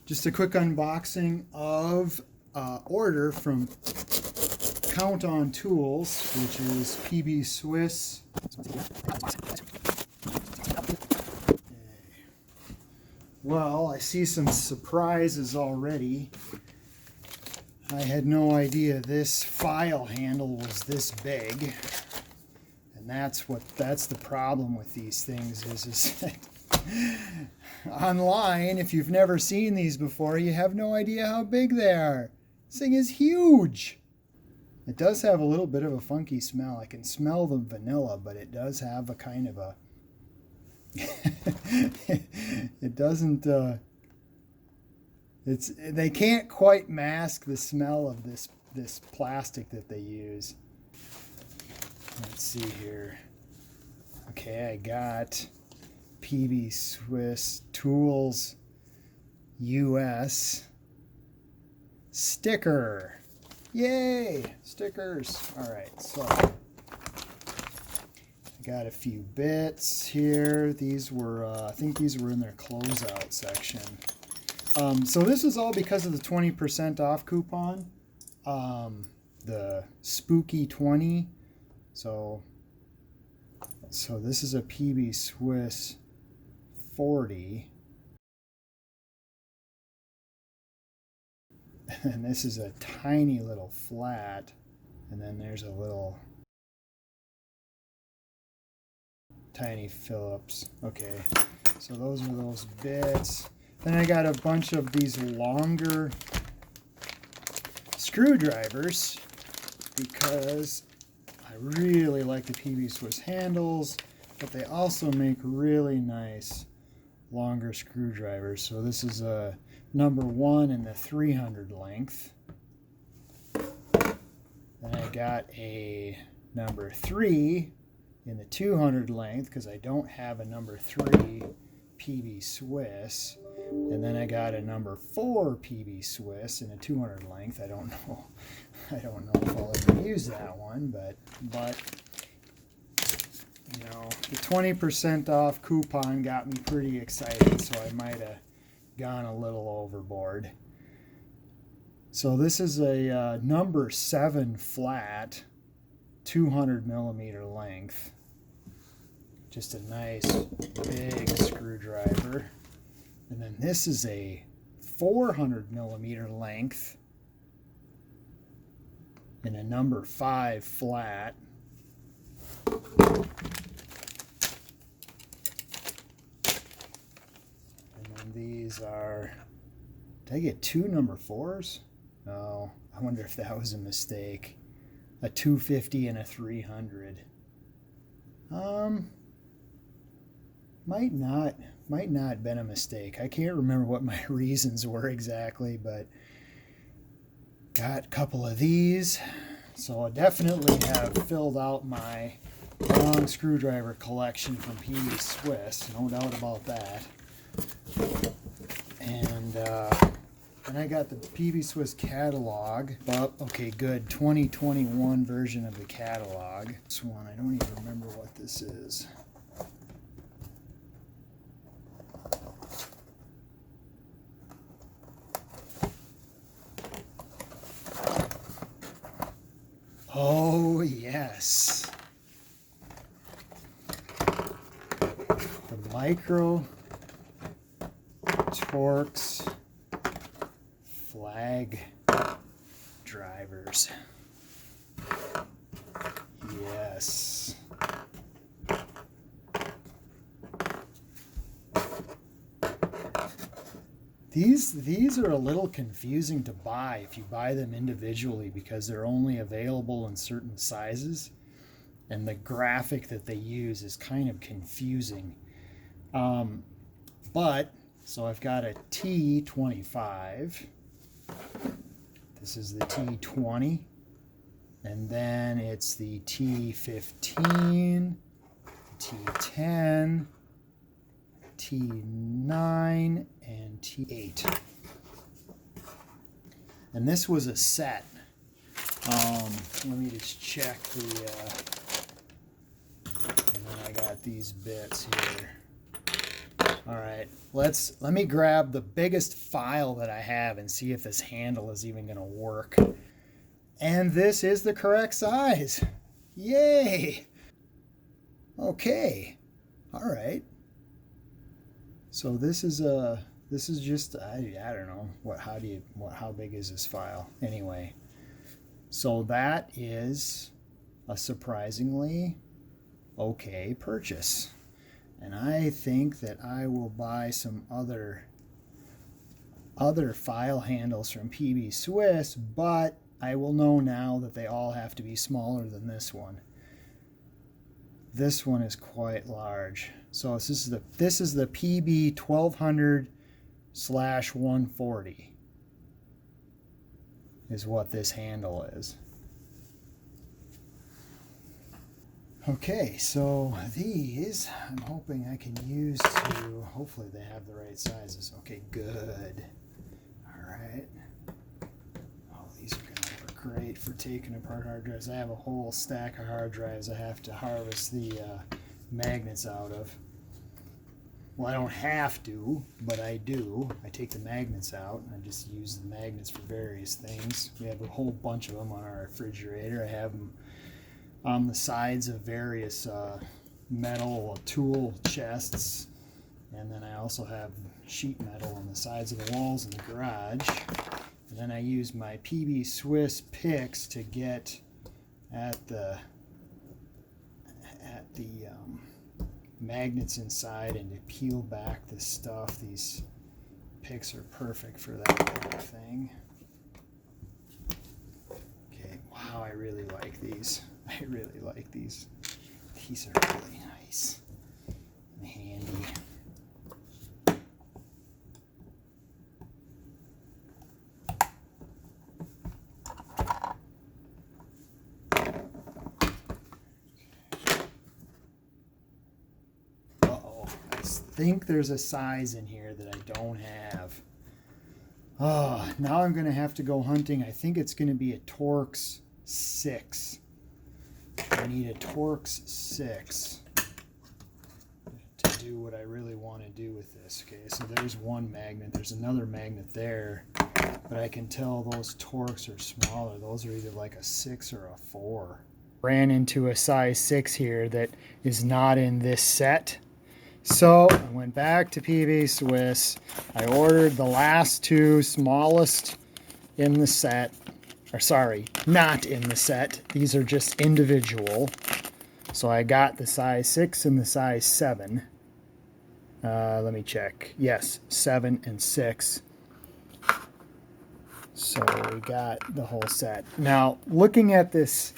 Just a quick unboxing of order from Count on Tools, which is PBSwiss. Well, I see some surprises already. I had no idea this file handle was this big. And that's the problem with these things is online, if you've never seen these before, you have no idea how big they are. This thing is huge. It does have a little bit of a funky smell. I can smell the vanilla, but it does have a kind of a it doesn't they can't quite mask the smell of this plastic that they use. Let's see here. Okay, I got PBSwiss Tools US sticker. Yay! Stickers. Alright, so I got a few bits here. These were, I think these were in their closeout section. So this is all because of the 20% off coupon. The Spooky 20. So this is a PBSwiss 40. And this is a tiny little flat. And then there's a little tiny Phillips. Okay, so those are those bits. Then I got a bunch of these longer screwdrivers because I really like the PBSwiss handles, but they also make really nice longer screwdrivers. So this is a number 1 in the 300 length. Then I got a number 3 in the 200 length because I don't have a number 3 PBSwiss. And then I got a number 4 PBSwiss in a 200 length. I don't know if I'll ever use that one, but you know, the 20% off coupon got me pretty excited, so I might have gone a little overboard. So this is a number 7 flat, 200 millimeter length. Just a nice big screwdriver. And then this is a 400 millimeter length and a number 5 flat. And then these are, did I get 2 number 4s? No, I wonder if that was a mistake. A 250 and a 300. Might not have been a mistake. I can't remember what my reasons were exactly, but got a couple of these. So I definitely have filled out my long screwdriver collection from PBSwiss, no doubt about that. And I got the PBSwiss catalog. Okay, good. 2021 version of the catalog. This one, I don't even remember what this is. Oh, yes. The micro Torx flag drivers. Yes. These are a little confusing to buy if you buy them individually because they're only available in certain sizes, and the graphic that they use is kind of confusing. But so I've got a T25. This is the T20, and then it's the T15, T10, T9, and T8. And this was a set. Let me just check the, and then I got these bits here. All right, let me grab the biggest file that I have and see if this handle is even gonna work. And this is the correct size. Yay! Okay. All right. So this is just I don't know how big is this file anyway. So that is a surprisingly okay purchase. And I think that I will buy some other file handles from PBSwiss, but I will know now that they all have to be smaller than this one. This one is quite large. So this is the PB 1200/140 is what this handle is. Okay, so these I'm hoping I can use to, hopefully they have the right sizes. Okay, good. All right. Oh, these are going to work great for taking apart hard drives. I have a whole stack of hard drives I have to harvest the magnets out of. Well, I don't have to, but I do. I take the magnets out and I just use the magnets for various things. We have a whole bunch of them on our refrigerator. I have them on the sides of various metal tool chests, and then I also have sheet metal on the sides of the walls in the garage. And then I use my PBSwiss picks to get at the magnets inside and to peel back the stuff. These picks are perfect for that kind of thing. Okay, wow, I really like these. I really like these. These are really nice and handy. Uh-oh, I think there's a size in here that I don't have. Oh, now I'm going to have to go hunting. I think it's going to be a Torx 6. I need a Torx 6 to do what I really want to do with this. Okay, so there's one magnet. There's another magnet there, but I can tell those Torx are smaller. Those are either like a 6 or a 4. Ran into a size 6 here that is not in this set. So I went back to PBSwiss. I ordered the last two smallest in the set. Or sorry, not in the set. These are just individual. So I got the size 6 and the size 7. Let me check. Yes, 7 and 6. So we got the whole set. Now, looking at this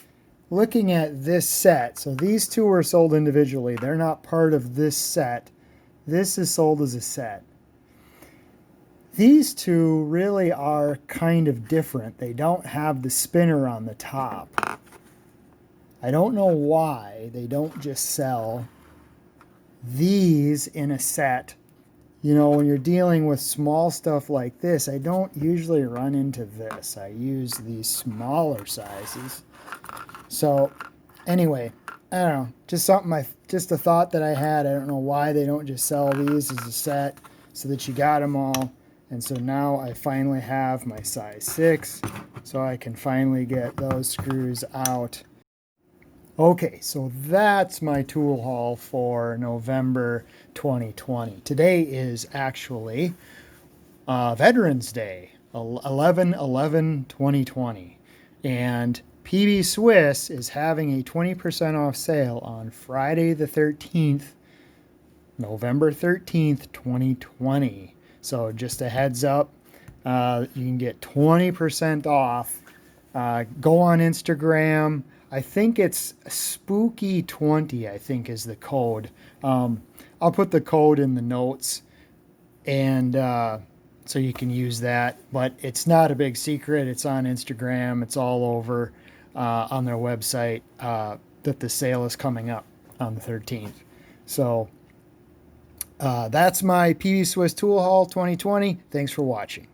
set, so these two were sold individually. They're not part of this set. This is sold as a set. These two really are kind of different. They don't have the spinner on the top. I don't know why they don't just sell these in a set. You know, when you're dealing with small stuff like this, I don't usually run into this. I use these smaller sizes. So anyway, I don't know, just a thought that I had. I don't know why they don't just sell these as a set so that you got them all. And so now I finally have my size 6, so I can finally get those screws out. Okay, so that's my tool haul for November 2020. Today is actually Veterans Day, 11/11/2020. And PBSwiss is having a 20% off sale on Friday the 13th, November 13th, 2020. So just a heads up, you can get 20% off. Go on Instagram. I think it's Spooky20, I think is the code. I'll put the code in the notes, and so you can use that. But it's not a big secret. It's on Instagram. It's all over on their website that the sale is coming up on the 13th. So that's my PBSwiss Tool Haul 2020. Thanks for watching.